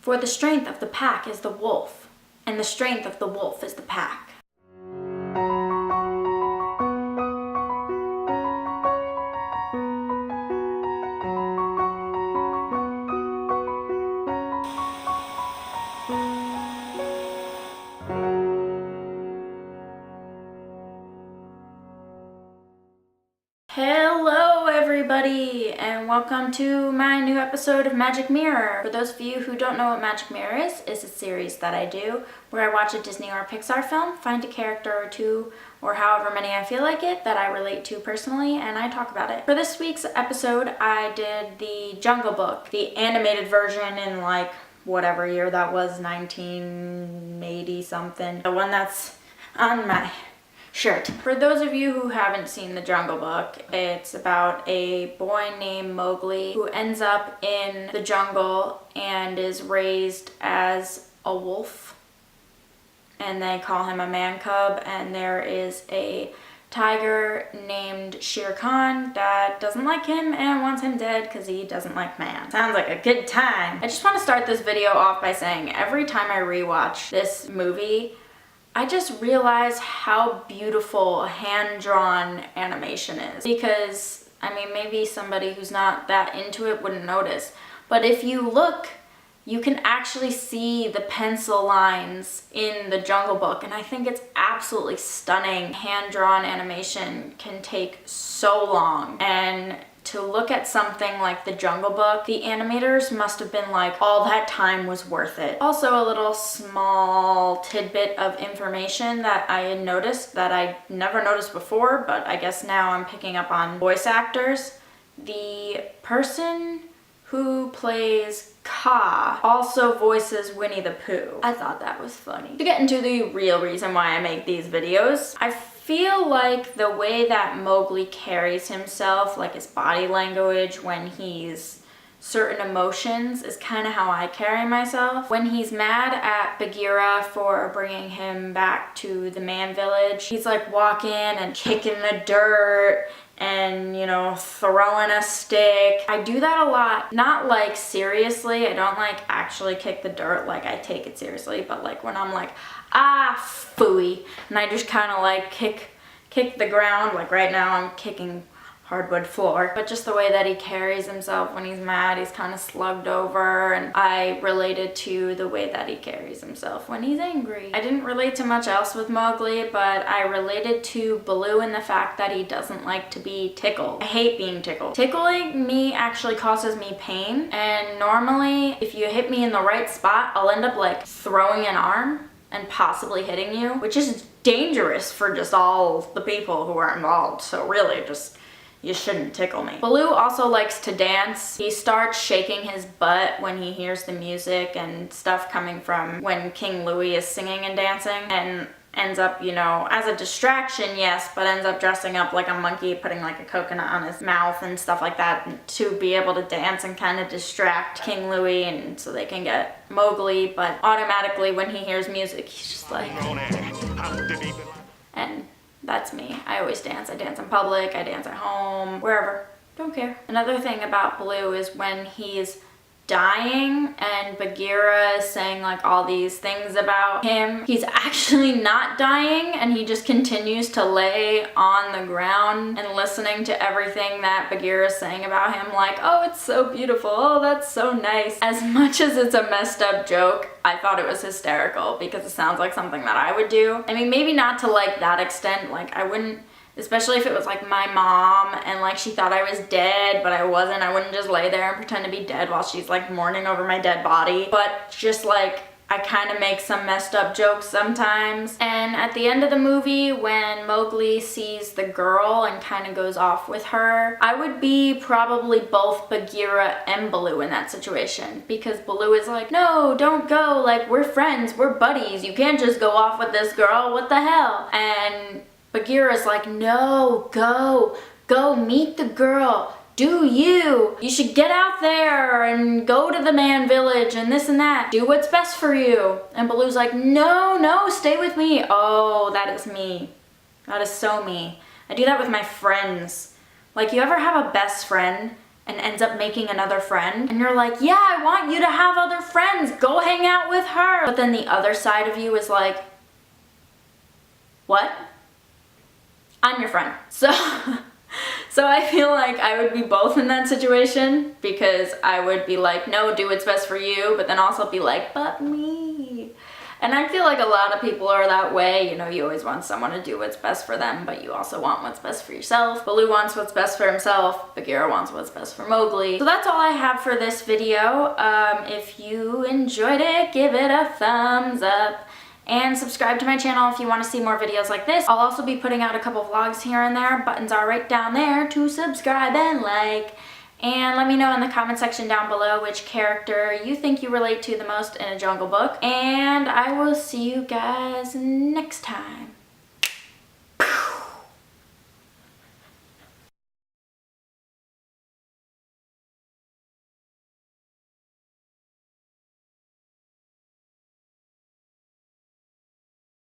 For the strength of the pack is the wolf, and the strength of the wolf is the pack. Hello everybody, and welcome to my new episode of Magic Mirror. For those of you who don't know what Magic Mirror is a series that I do where I watch a Disney or Pixar film, find a character or two, or however many I feel like it, that I relate to personally, and I talk about it. For this week's episode, I did the Jungle Book, the animated version in like whatever year that was, 1980 something. The one that's on my shirt. For those of you who haven't seen The Jungle Book, it's about a boy named Mowgli who ends up in the jungle and is raised as a wolf. And they call him a man cub, and there is a tiger named Shere Khan that doesn't like him and wants him dead because he doesn't like man. Sounds like a good time. I just want to start this video off by saying every time I rewatch this movie, I just realize how beautiful hand-drawn animation is. Because, I mean, maybe somebody who's not that into it wouldn't notice, but if you look, you can actually see the pencil lines in the Jungle Book, and I think it's absolutely stunning. Hand-drawn animation can take so long, and to look at something like the Jungle Book, the animators must have been like, all that time was worth it. Also, a little small tidbit of information that I had noticed that I never noticed before, but I guess now I'm picking up on voice actors. The person who plays Kaa also voices Winnie the Pooh. I thought that was funny. To get into the real reason why I make these videos, I feel like the way that Mowgli carries himself, like his body language when he's certain emotions, is kind of how I carry myself. When he's mad at Bagheera for bringing him back to the man village, he's like walking and kicking the dirt and, you know, throwing a stick. I do that a lot. Not like seriously, I don't like actually kick the dirt, like I take it seriously, but like when I'm like, Phooey, and I just kind of like kick the ground, like right now I'm kicking hardwood floor. But just the way that he carries himself when he's mad, he's kind of slugged over, and I related to the way that he carries himself when he's angry. I didn't relate to much else with Mowgli, but I related to Baloo in the fact that he doesn't like to be tickled. I hate being tickled. Tickling me actually causes me pain, and normally if you hit me in the right spot, I'll end up like throwing an arm and possibly hitting you, which is dangerous for just all the people who are involved. So really, just, you shouldn't tickle me. Baloo also likes to dance. He starts shaking his butt when he hears the music and stuff coming from when King Louie is singing and dancing, and ends up, you know, as a distraction, yes, but ends up dressing up like a monkey, putting like a coconut on his mouth and stuff like that to be able to dance and kind of distract King Louie, and so they can get Mowgli. But automatically when he hears music, he's just like, and that's me. I always dance. I dance in public, I dance at home, wherever, don't care. Another thing about Baloo is when he's dying and Bagheera is saying like all these things about him, he's actually not dying, and he just continues to lay on the ground and listening to everything that Bagheera is saying about him, like, oh, it's so beautiful, oh, that's so nice. As much as it's a messed up joke, I thought it was hysterical because it sounds like something that I would do. I mean, maybe not to like that extent, like I wouldn't, especially if it was like my mom and like she thought I was dead but I wasn't, I wouldn't just lay there and pretend to be dead while she's like mourning over my dead body. But just like, I kind of make some messed up jokes sometimes. And at the end of the movie, when Mowgli sees the girl and kind of goes off with her, I would be probably both Bagheera and Baloo in that situation, because Baloo is like, no, don't go, like we're friends, we're buddies, you can't just go off with this girl, what the hell? And Bagheera's like, no, go meet the girl, do you should get out there and go to the man village and this and that, do what's best for you. And Baloo's like, no, stay with me. Oh, that is me. That is so me. I do that with my friends. Like, you ever have a best friend and ends up making another friend, and you're like, yeah, I want you to have other friends, go hang out with her. But then the other side of you is like, what? I'm your friend. So I feel like I would be both in that situation, because I would be like, no, do what's best for you, but then also be like, but me. And I feel like a lot of people are that way. You know, you always want someone to do what's best for them, but you also want what's best for yourself. Baloo wants what's best for himself. Bagheera wants what's best for Mowgli. So that's all I have for this video. If you enjoyed it, give it a thumbs up. And subscribe to my channel if you want to see more videos like this. I'll also be putting out a couple vlogs here and there. Buttons are right down there to subscribe and like. And let me know in the comment section down below which character you think you relate to the most in a Jungle Book. And I will see you guys next time.